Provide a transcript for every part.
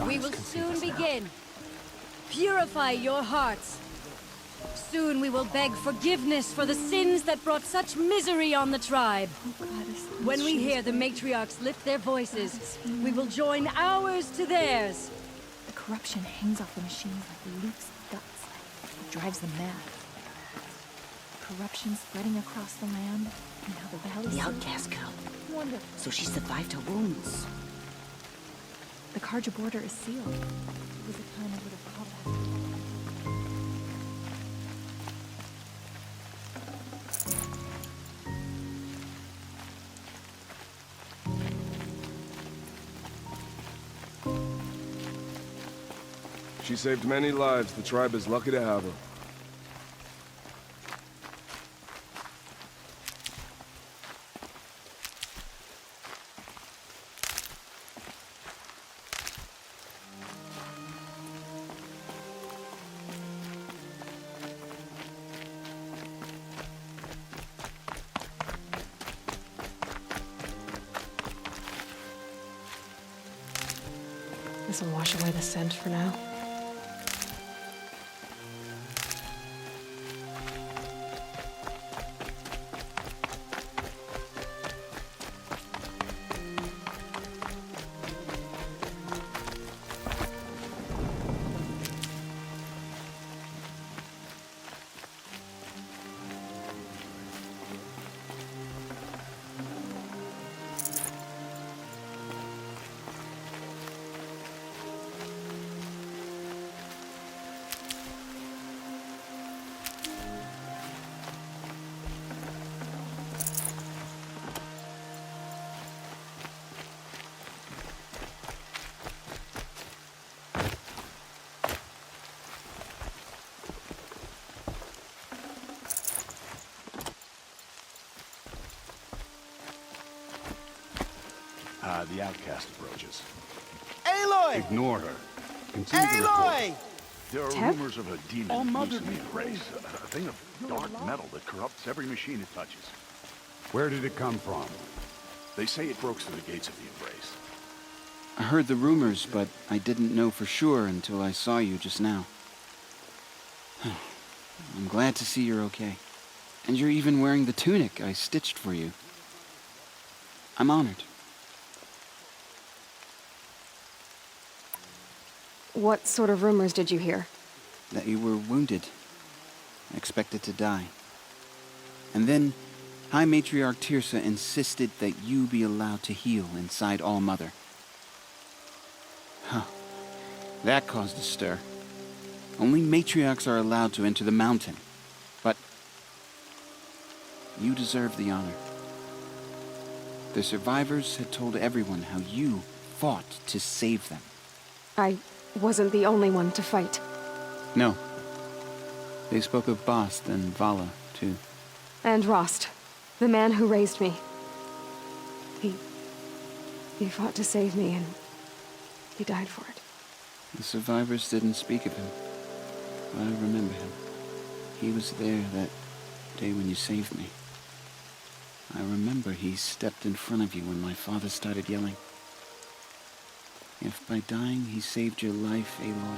We will soon begin. Purify your hearts. Soon we will beg forgiveness for the sins that brought such misery on the tribe. When we hear the matriarchs lift their voices, we will join ours to theirs. The corruption hangs off the machines like Luke's guts. It drives them mad. Corruption spreading across the land, and now the valley. The outcast girl. Wonderful. So she survived her wounds. The Karja border is sealed. It was a time I would have called that. She saved many lives. The tribe is lucky to have her. This will wash away the scent for now. The outcast approaches. Aloy! Ignore her. Continue to report. Aloy! There are Tep? rumors of a demon loose in the race. A thing of dark metal that corrupts every machine it touches. Where did it come from? They say it broke through the gates of the Embrace. I heard the rumors, but I didn't know for sure until I saw you just now. I'm glad to see you're okay. And you're even wearing the tunic I stitched for you. I'm honored. What sort of rumors did you hear? That you were wounded, expected to die. And then High Matriarch Tirsa insisted that you be allowed to heal inside All-Mother. Huh. That caused a stir. Only matriarchs are allowed to enter the mountain. But you deserve the honor. The survivors had told everyone how you fought to save them. I wasn't the only one to fight. No. They spoke of Bast and Vala, too. And Rost, the man who raised me. He fought to save me, and he died for it. The survivors didn't speak of him, but I remember him. He was there that day when you saved me. I remember he stepped in front of you when my father started yelling. If by dying he saved your life, Aloy,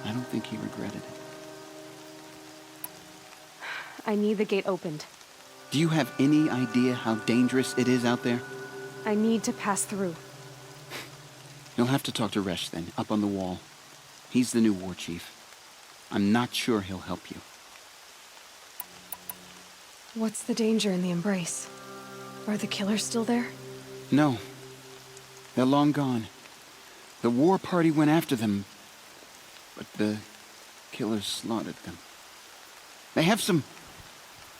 I don't think he regretted it. I need the gate opened. Do you have any idea how dangerous it is out there? I need to pass through. You'll have to talk to Resh then, up on the wall. He's the new war chief. I'm not sure he'll help you. What's the danger in the Embrace? Are the killers still there? No. They're long gone. The war party went after them, but the killers slaughtered them. They have some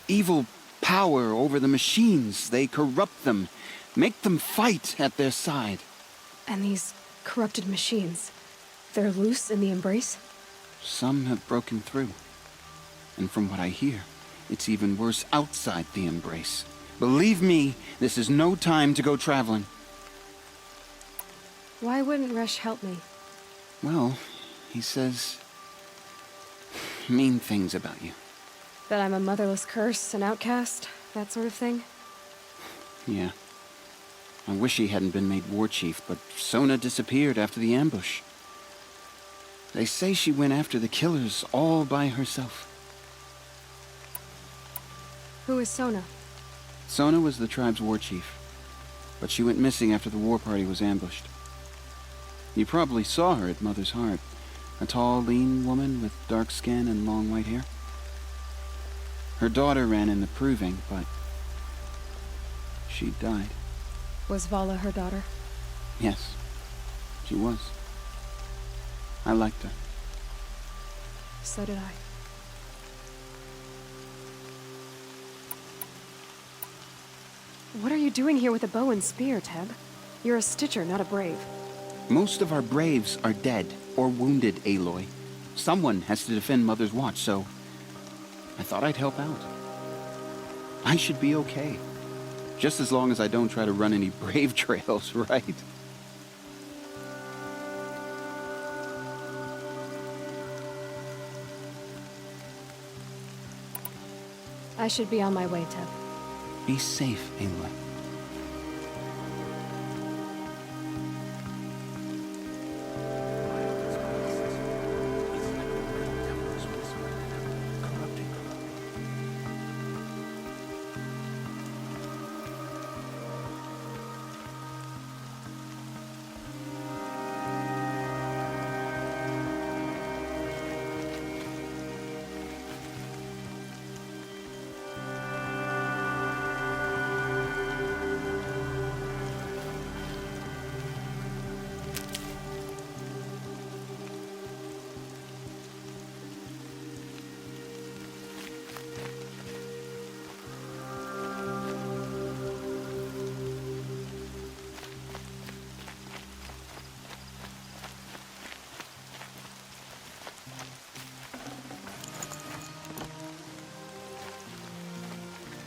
evil power over the machines. They corrupt them, make them fight at their side. And these corrupted machines, they're loose in the Embrace? Some have broken through. And from what I hear, it's even worse outside the Embrace. Believe me, this is no time to go traveling. Why wouldn't Resh help me? Well, he says mean things about you. That I'm a motherless curse, an outcast, that sort of thing? Yeah. I wish he hadn't been made war chief, but Sona disappeared after the ambush. They say she went after the killers all by herself. Who is Sona? Sona was the tribe's war chief, but she went missing after the war party was ambushed. You probably saw her at Mother's Heart. A tall, lean woman with dark skin and long white hair. Her daughter ran in the proving, but she died. Was Vala her daughter? Yes, she was. I liked her. So did I. What are you doing here with a bow and spear, Teb? You're a Stitcher, not a brave. Most of our braves are dead or wounded, Aloy. Someone has to defend Mother's Watch, so I thought I'd help out. I should be okay. Just as long as I don't try to run any brave trails, right? I should be on my way, Teb. Be safe, Aloy.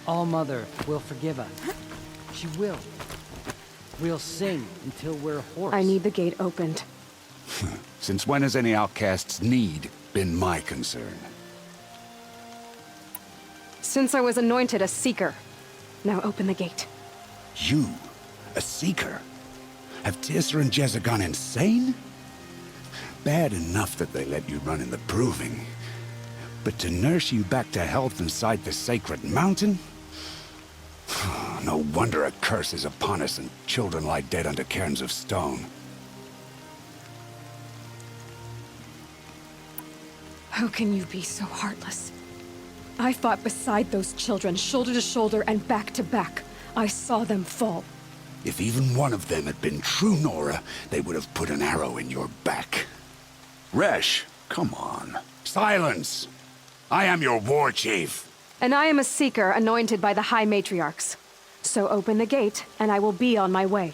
All-Mother will forgive us. She will. We'll sing until we're hoarse. I need the gate opened. Since when has any outcast's need been my concern? Since I was anointed a seeker. Now open the gate. You? A seeker? Have Teersa and Jezza gone insane? Bad enough that they let you run in the proving. But to nurse you back to health inside the sacred mountain? No wonder a curse is upon us and children lie dead under cairns of stone. How can you be so heartless? I fought beside those children, shoulder to shoulder and back to back. I saw them fall. If even one of them had been true Nora, they would have put an arrow in your back. Resh, come on. Silence! I am your war chief. And I am a seeker anointed by the High Matriarchs. So open the gate, and I will be on my way.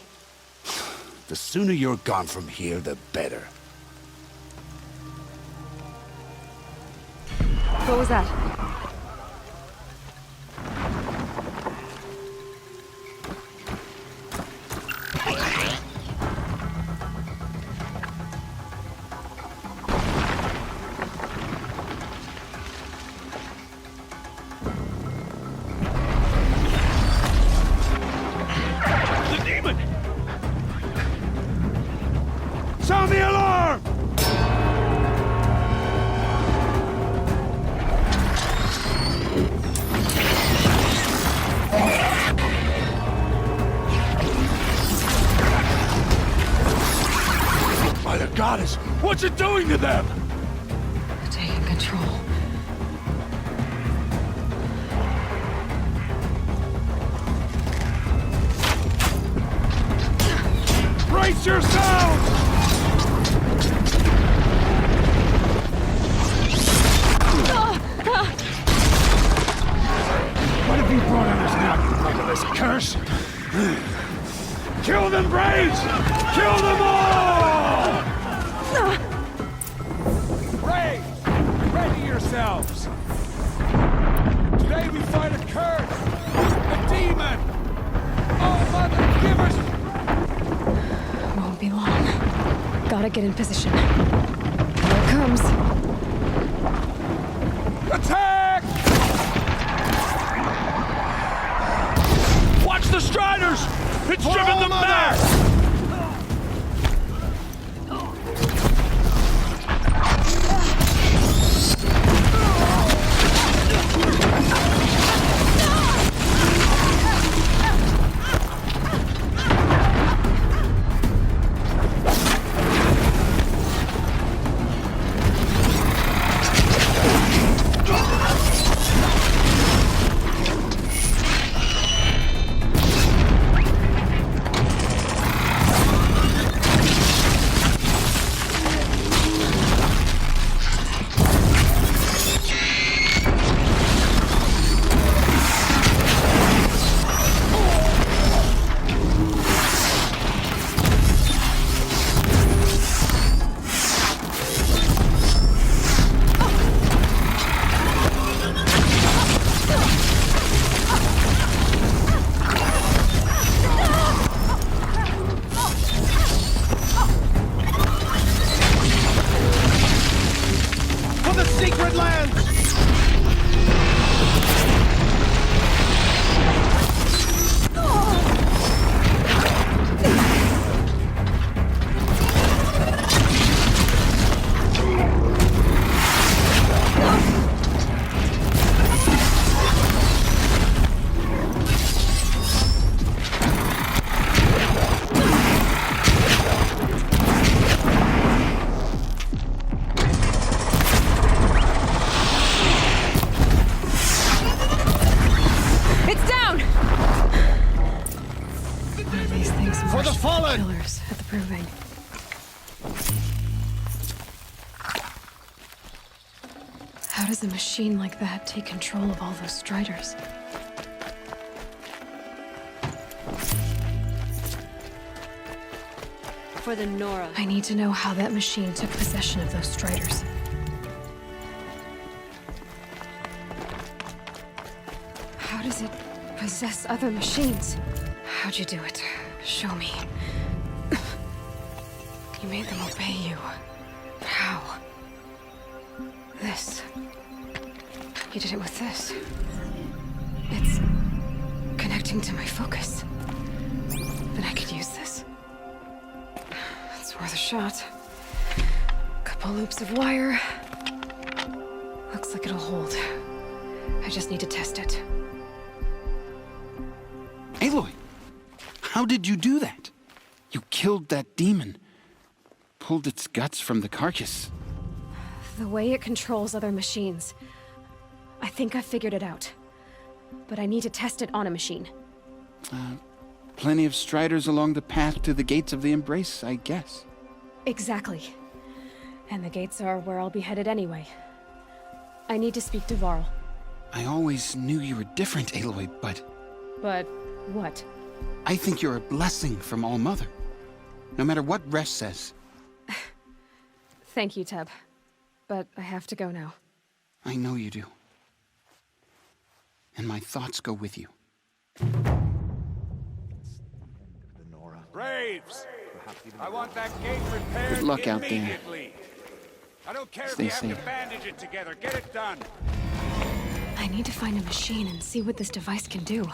The sooner you're gone from here, the better. What was that? Sound the alarm! By the goddess, what's it doing to them? Taking control. Brace yourselves! What have you brought on us now, you motherless curse? Kill them, Braves! Kill them all! Braves, ready yourselves! Today we fight a curse! A demon! Oh, Mother, give us... Won't be long. Gotta get in position. Here it comes. Attack! Watch the Striders! It's driven them back! How does a machine like that take control of all those Striders? For the Nora. I need to know how that machine took possession of those Striders. How does it possess other machines? How'd you do it? Show me. You made them obey you. How? This. You did it with this. It's connecting to my focus. Then I could use this. It's worth a shot. Couple loops of wire. Looks like it'll hold. I just need to test it. Aloy, how did you do that? You killed that demon. Pulled its guts from the carcass. The way it controls other machines. I think I figured it out. But I need to test it on a machine. Plenty of Striders along the path to the gates of the Embrace, I guess. Exactly. And the gates are where I'll be headed anyway. I need to speak to Varl. I always knew you were different, Aloy, but... But what? I think you're a blessing from All-Mother. No matter what Resh says. Thank you, Teb. But I have to go now. I know you do. And my thoughts go with you. Braves! I want that gate repaired Good luck out there. immediately. I don't care Stay if you have safe. to bandage it together. Get it done. I need to find a machine and see what this device can do.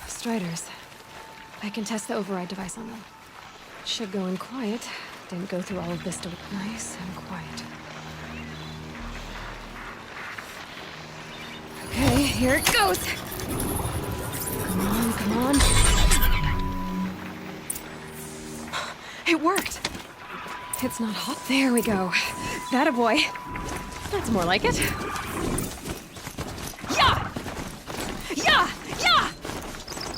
Striders. I can test the override device on them. Should go in quiet. Didn't go through all of this to look nice and quiet. Here it goes. Come on, come on. It worked. It's not hot. There we go. That a boy. That's more like it. Yeah! Yeah! Yeah!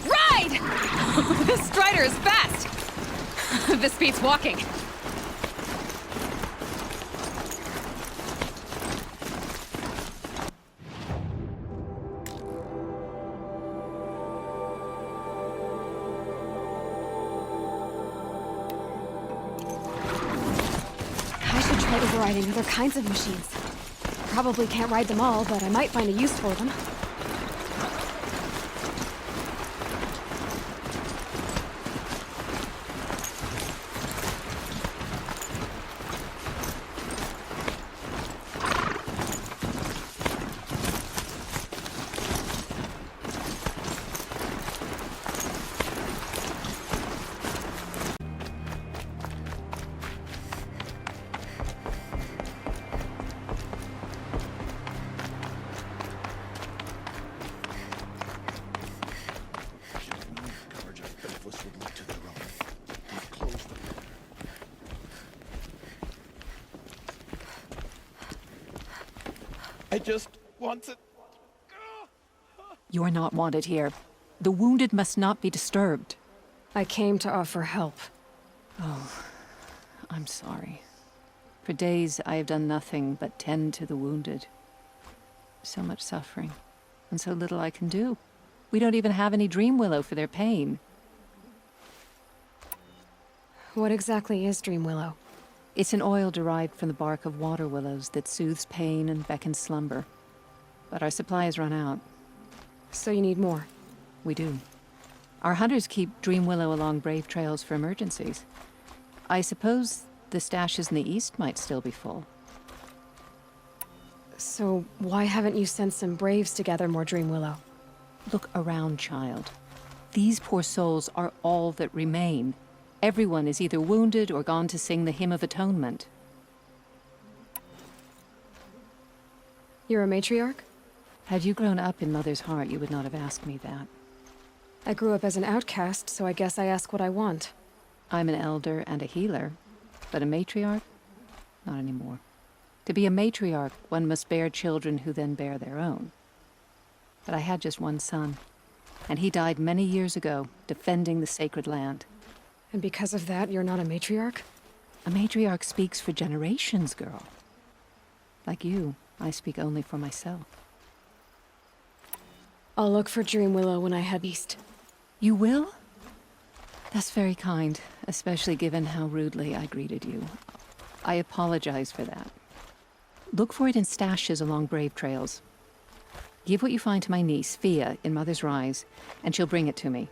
Ride! This strider is fast. This beats walking. Overriding other kinds of machines. Probably can't ride them all, but I might find a use for them. I just want to... You're not wanted here. The wounded must not be disturbed. I came to offer help. Oh, I'm sorry. For days I have done nothing but tend to the wounded. So much suffering, and so little I can do. We don't even have any dream willow for their pain. What exactly is dream willow? It's an oil derived from the bark of water willows that soothes pain and beckons slumber. But our supply has run out. So you need more? We do. Our hunters keep dream willow along brave trails for emergencies. I suppose the stashes in the east might still be full. So why haven't you sent some braves to gather more dream willow? Look around, child. These poor souls are all that remain. Everyone is either wounded or gone to sing the Hymn of Atonement. You're a matriarch? Had you grown up in Mother's heart, you would not have asked me that. I grew up as an outcast, so I guess I ask what I want. I'm an elder and a healer, but a matriarch? Not anymore. To be a matriarch, one must bear children who then bear their own. But I had just one son, and he died many years ago, defending the sacred land. And because of that, you're not a matriarch? A matriarch speaks for generations, girl. Like you, I speak only for myself. I'll look for dream willow when I head east. You will? That's very kind, especially given how rudely I greeted you. I apologize for that. Look for it in stashes along brave trails. Give what you find to my niece, Fia, in Mother's Rise, and she'll bring it to me.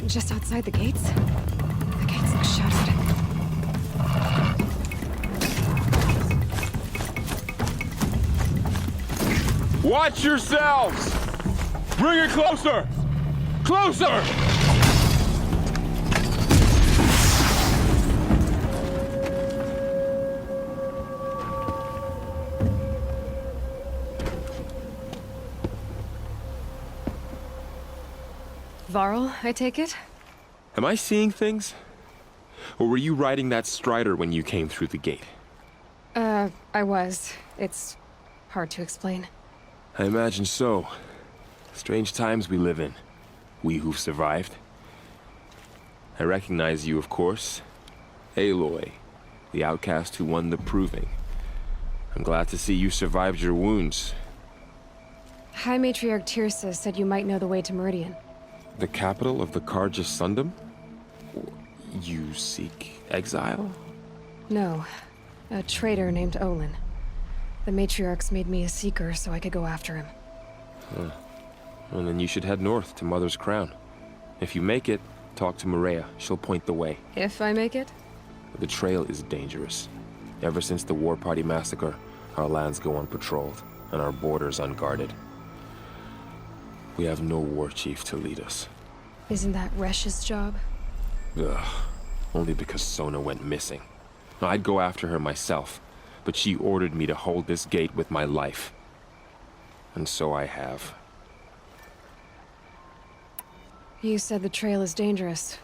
Just outside the gates? The gates look shuttered. Watch yourselves! Bring it closer! Closer! Varl, I take it? Am I seeing things? Or were you riding that strider when you came through the gate? I was. It's hard to explain. I imagine so. Strange times we live in. We who've survived. I recognize you, of course. Aloy, the outcast who won the proving. I'm glad to see you survived your wounds. High Matriarch Tirsa said you might know the way to Meridian. The capital of the Carja Sundom? You seek exile? No. A traitor named Olin. The Matriarchs made me a seeker so I could go after him. Huh. Well, then you should head north to Mother's Crown. If you make it, talk to Maria. She'll point the way. If I make it? The trail is dangerous. Ever since the War Party massacre, our lands go unpatrolled, and our borders unguarded. We have no war chief to lead us. Isn't that Resh's job? Ugh. Only because Sona went missing. I'd go after her myself, but she ordered me to hold this gate with my life. And so I have. You said the trail is dangerous.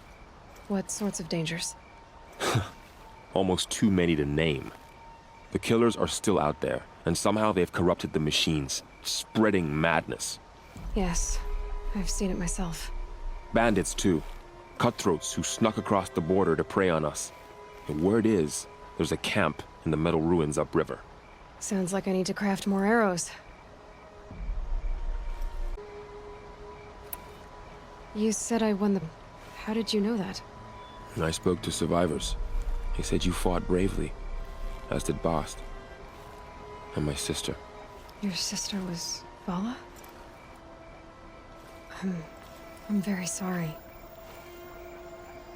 What sorts of dangers? Almost too many to name. The killers are still out there, and somehow they've corrupted the machines, spreading madness. Yes, I've seen it myself. Bandits, too. Cutthroats who snuck across the border to prey on us. The word is, there's a camp in the metal ruins upriver. Sounds like I need to craft more arrows. You said I won the... How did you know that? I spoke to survivors. They said you fought bravely, as did Bast. And my sister. Your sister was Fala? I'm very sorry.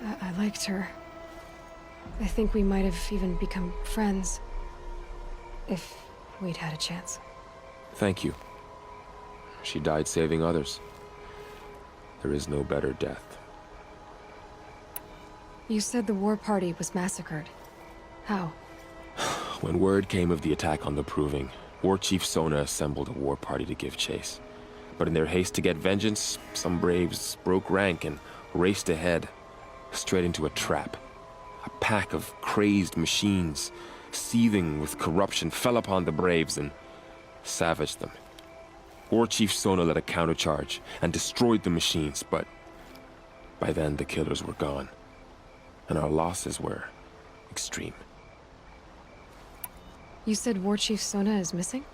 I liked her. I think we might have even become friends. If we'd had a chance. Thank you. She died saving others. There is no better death. You said the war party was massacred. How? When word came of the attack on the Proving, War Chief Sona assembled a war party to give chase. But in their haste to get vengeance, some braves broke rank and raced ahead, straight into a trap. A pack of crazed machines, seething with corruption, fell upon the braves and savaged them. War Chief Sona led a countercharge and destroyed the machines, but by then the killers were gone, and our losses were extreme. You said War Chief Sona is missing?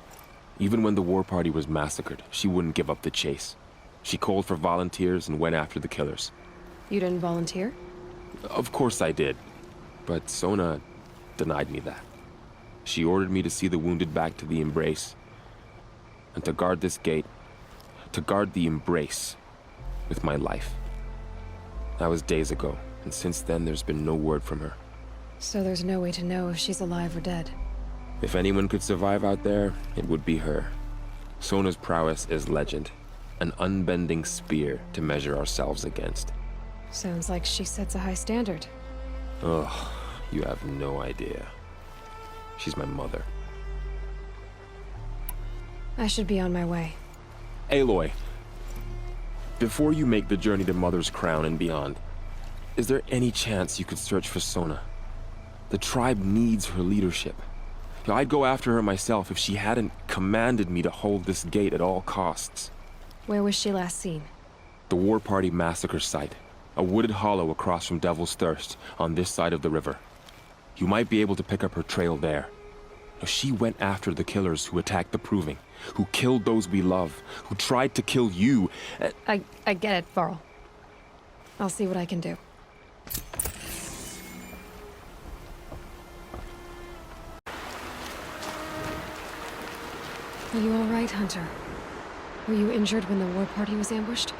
Even when the war party was massacred, she wouldn't give up the chase. She called for volunteers and went after the killers. You didn't volunteer? Of course I did, but Sona denied me that. She ordered me to see the wounded back to the Embrace, and to guard this gate, to guard the Embrace with my life. That was days ago, and since then there's been no word from her. So there's no way to know if she's alive or dead. If anyone could survive out there, it would be her. Sona's prowess is legend, an unbending spear to measure ourselves against. Sounds like she sets a high standard. Ugh, you have no idea. She's my mother. I should be on my way. Aloy, before you make the journey to Mother's Crown and beyond, is there any chance you could search for Sona? The tribe needs her leadership. I'd go after her myself if she hadn't commanded me to hold this gate at all costs. Where was she last seen? The War Party massacre site. A wooded hollow across from Devil's Thirst, on this side of the river. You might be able to pick up her trail there. She went after the killers who attacked the Proving, who killed those we love, who tried to kill you. I get it, Varl. I'll see what I can do. Are you all right, Hunter? Were you injured when the war party was ambushed?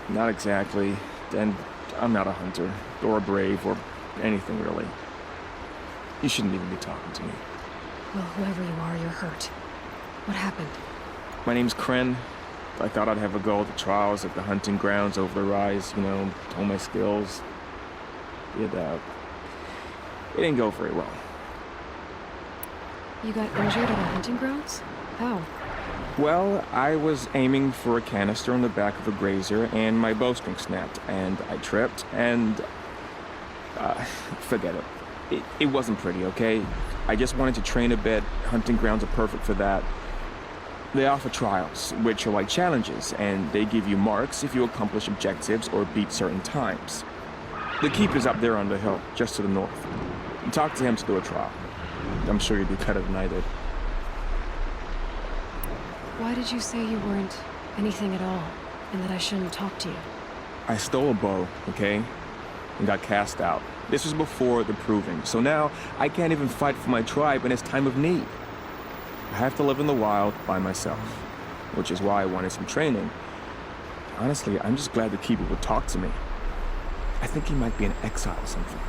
Not exactly. And I'm not a hunter, or a brave, or anything really. You shouldn't even be talking to me. Well, whoever you are, you're hurt. What happened? My name's Kren. I thought I'd have a go at the trials at the hunting grounds over the rise, hone my skills. It didn't go very well. You got injured at the hunting grounds? How? Well, I was aiming for a canister on the back of a grazer, and my bowstring snapped, and I tripped, and... forget it. It wasn't pretty, okay? I just wanted to train a bit. Hunting grounds are perfect for that. They offer trials, which are like challenges, and they give you marks if you accomplish objectives or beat certain times. The keeper's up there on the hill, just to the north. Talk to him to do a trial. I'm sure you'd do better than I did. Why did you say you weren't anything at all, and that I shouldn't talk to you? I stole a bow, okay? And got cast out. This was before the proving, so now I can't even fight for my tribe in its time of need. I have to live in the wild by myself, which is why I wanted some training. Honestly, I'm just glad the keeper would talk to me. I think he might be in exile or something.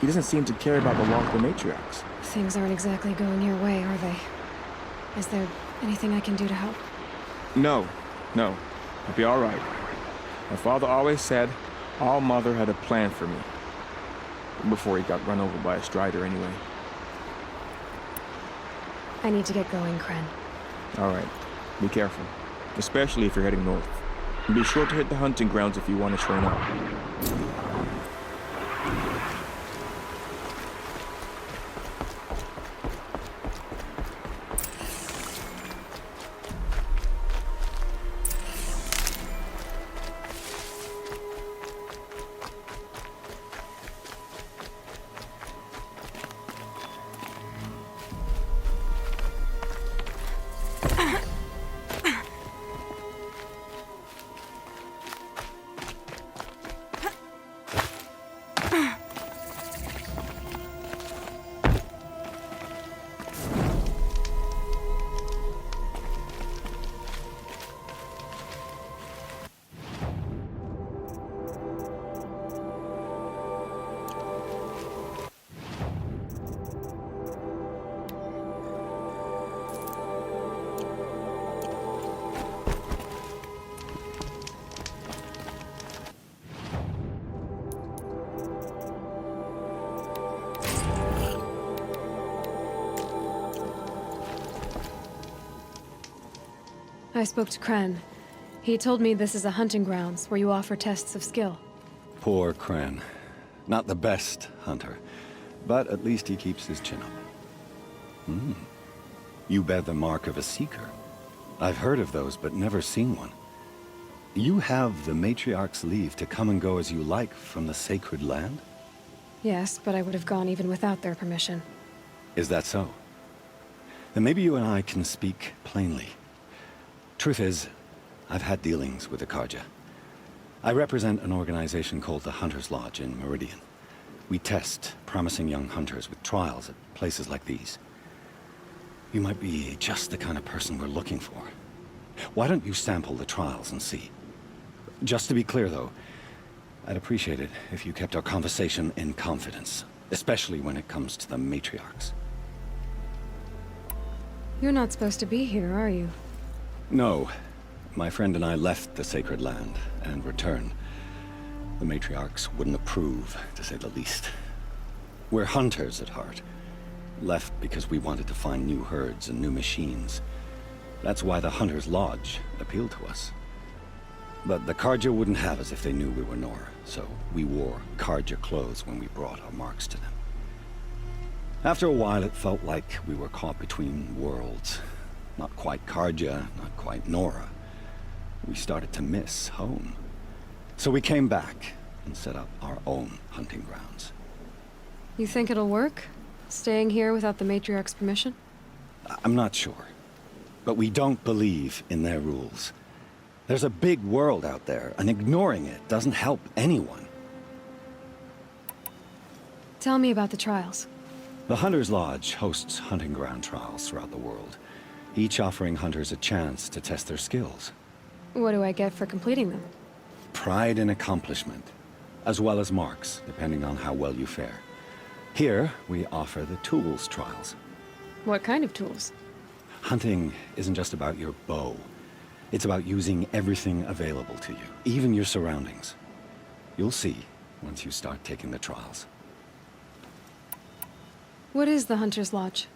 He doesn't seem to care about the law of the matriarchs. Things aren't exactly going your way, are they? Is there anything I can do to help? No. I'll be all right. My father always said All Mother had a plan for me. Before he got run over by a strider, anyway. I need to get going, Kren. All right. Be careful. Especially if you're heading north. And be sure to hit the hunting grounds if you want to train up. I spoke to Kren. He told me this is a hunting grounds where you offer tests of skill. Poor Kren. Not the best hunter, but at least he keeps his chin up. You bear the mark of a seeker. I've heard of those, but never seen one. You have the matriarch's leave to come and go as you like from the sacred land? Yes, but I would have gone even without their permission. Is that so? Then maybe you and I can speak plainly. Truth is, I've had dealings with the Karja. I represent an organization called the Hunter's Lodge in Meridian. We test promising young hunters with trials at places like these. You might be just the kind of person we're looking for. Why don't you sample the trials and see? Just to be clear, though, I'd appreciate it if you kept our conversation in confidence, especially when it comes to the matriarchs. You're not supposed to be here, are you? No. My friend and I left the sacred land and returned. The matriarchs wouldn't approve, to say the least. We're hunters at heart. Left because we wanted to find new herds and new machines. That's why the Hunter's Lodge appealed to us. But the Karja wouldn't have us if they knew we were Nora, so we wore Karja clothes when we brought our marks to them. After a while, it felt like we were caught between worlds. Not quite Karja, not quite Nora. We started to miss home. So we came back and set up our own hunting grounds. You think it'll work? Staying here without the matriarch's permission? I'm not sure. But we don't believe in their rules. There's a big world out there, and ignoring it doesn't help anyone. Tell me about the trials. The Hunter's Lodge hosts hunting ground trials throughout the world, each offering hunters a chance to test their skills. What do I get for completing them? Pride in accomplishment, as well as marks, depending on how well you fare. Here, we offer the tools trials. What kind of tools? Hunting isn't just about your bow. It's about using everything available to you, even your surroundings. You'll see once you start taking the trials. What is the Hunter's Lodge?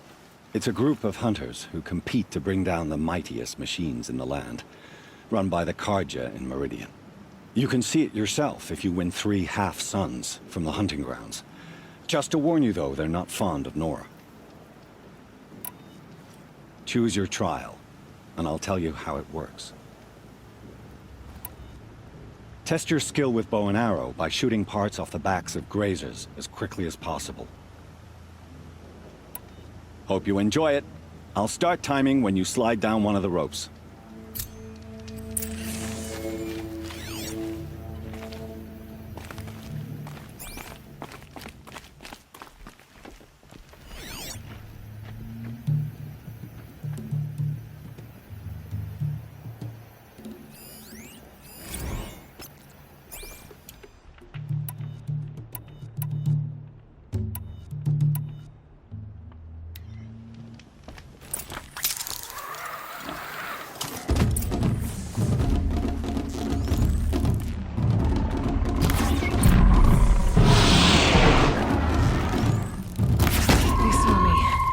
It's a group of hunters who compete to bring down the mightiest machines in the land, run by the Karja in Meridian. You can see it yourself if you win 3 half-suns from the hunting grounds. Just to warn you, though, they're not fond of Nora. Choose your trial, and I'll tell you how it works. Test your skill with bow and arrow by shooting parts off the backs of grazers as quickly as possible. Hope you enjoy it. I'll start timing when you slide down one of the ropes.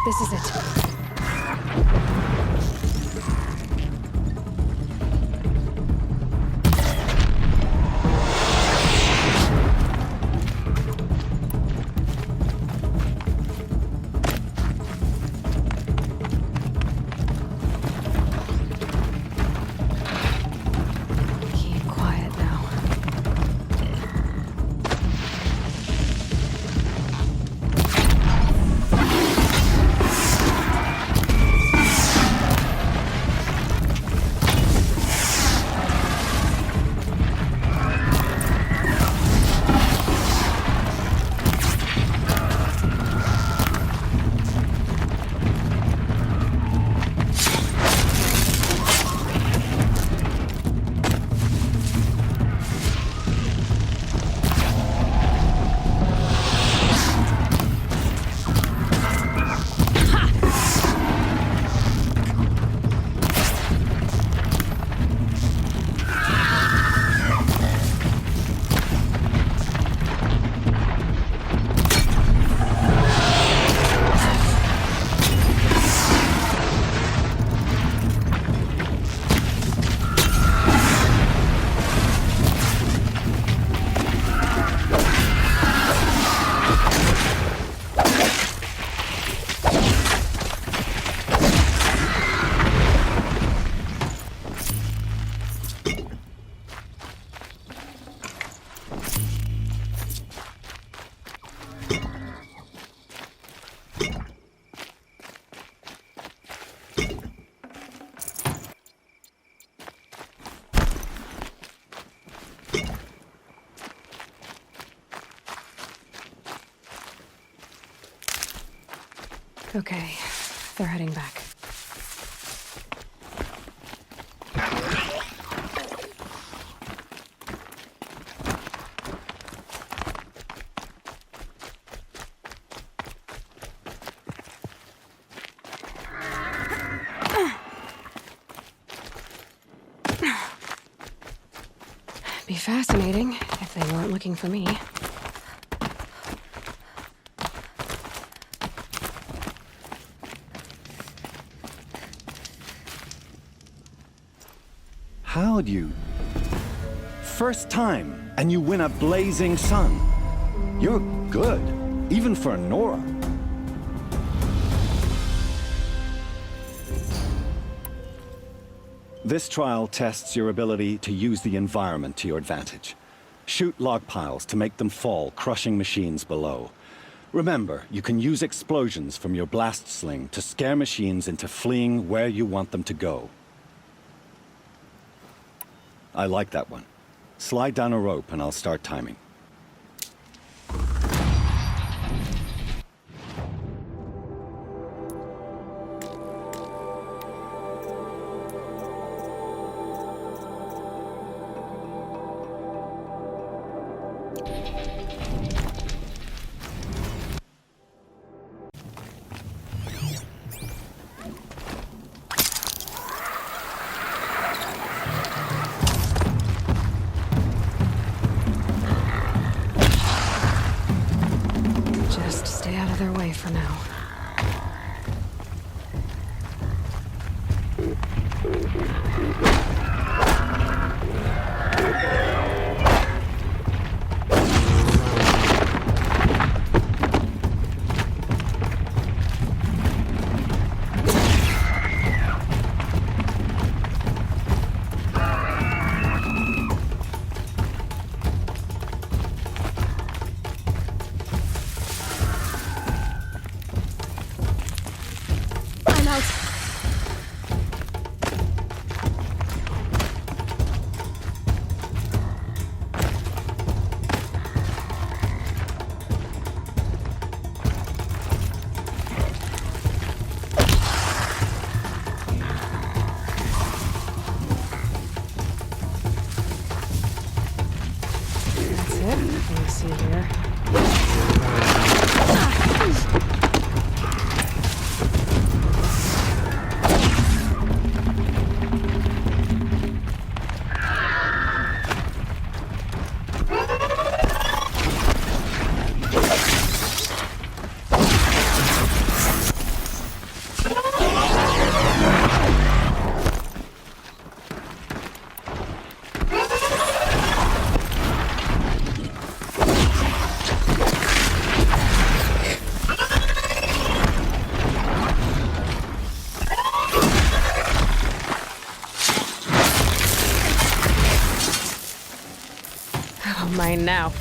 This is it. Keep quiet now. Okay, they're heading back. Be fascinating if they weren't looking for me. How'd you? First time, and you win a blazing sun. You're good, even for Nora. This trial tests your ability to use the environment to your advantage. Shoot log piles to make them fall, crushing machines below. Remember, you can use explosions from your blast sling to scare machines into fleeing where you want them to go. I like that one. Slide down a rope and I'll start timing. it. Nothing to see here. Mine now.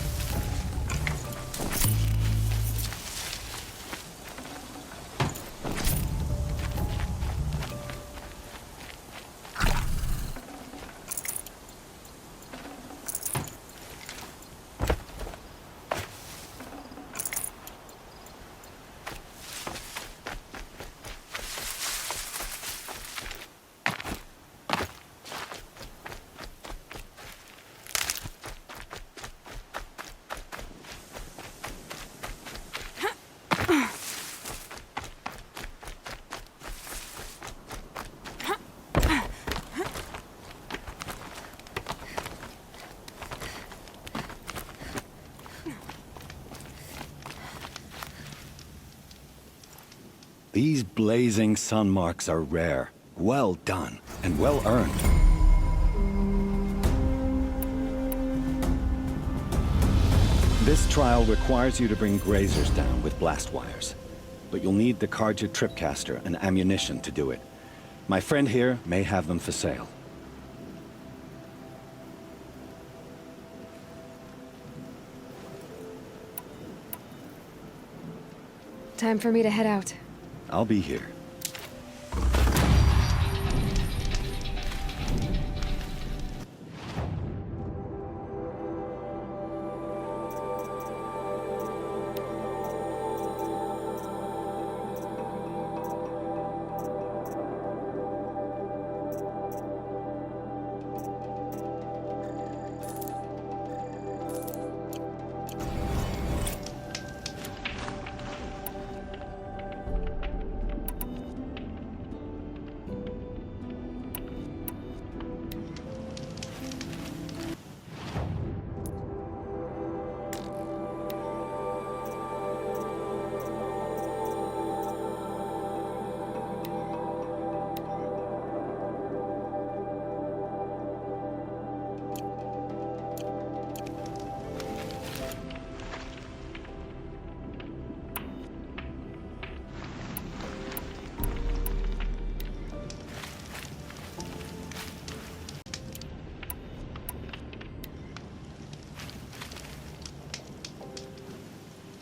These blazing sun marks are rare. Well done, and well earned. This trial requires you to bring grazers down with blast wires. But you'll need the Karja tripcaster and ammunition to do it. My friend here may have them for sale. Time for me to head out. I'll be here.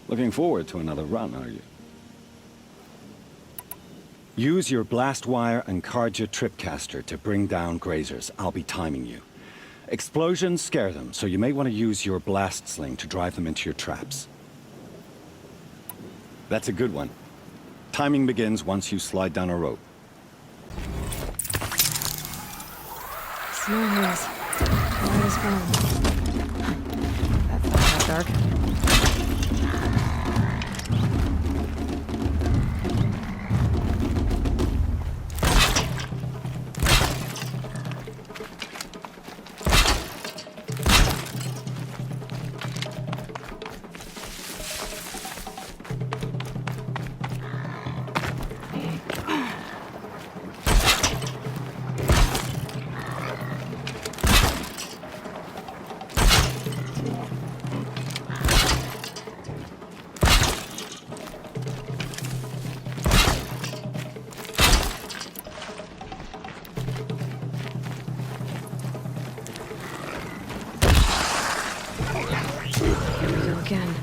Looking forward to another run, are you? Use your blast wire and Karja tripcaster to bring down grazers. I'll be timing you. Explosions scare them, so you may want to use your blast sling to drive them into your traps. That's a good one. Timing begins once you slide down a rope. Snow hills. Light as bone. That's not that dark. Again.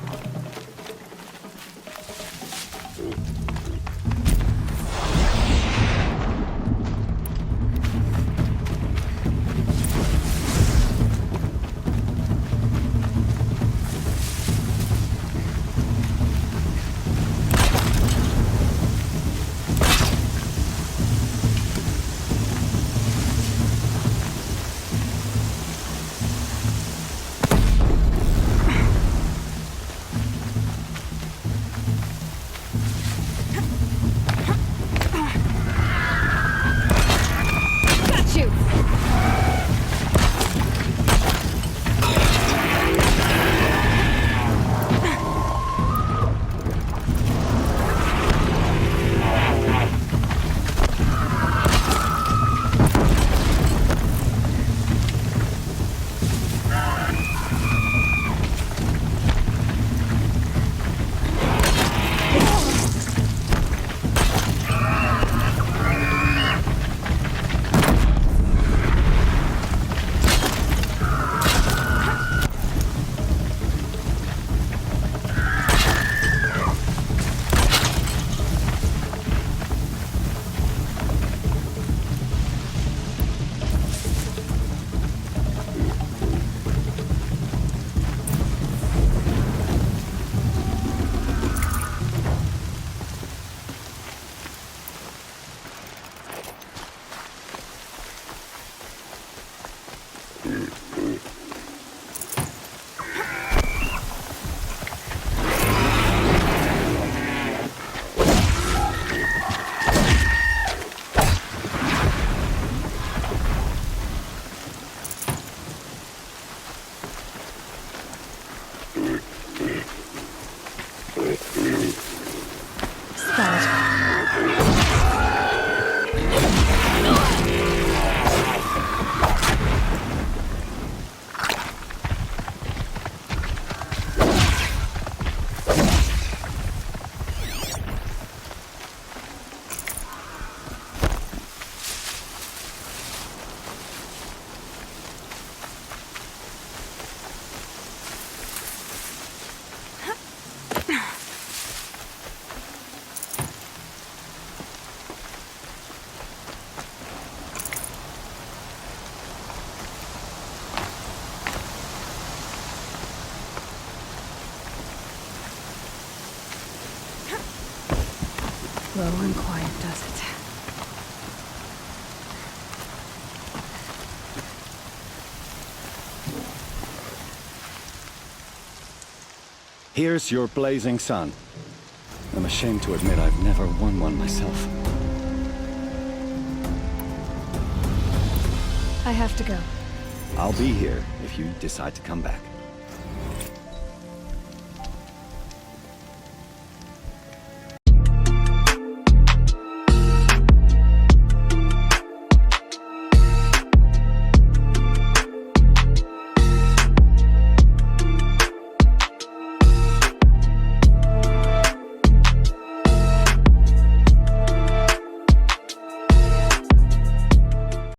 Low and quiet does it. Here's your blazing sun. I'm ashamed to admit I've never won one myself. I have to go. I'll be here if you decide to come back.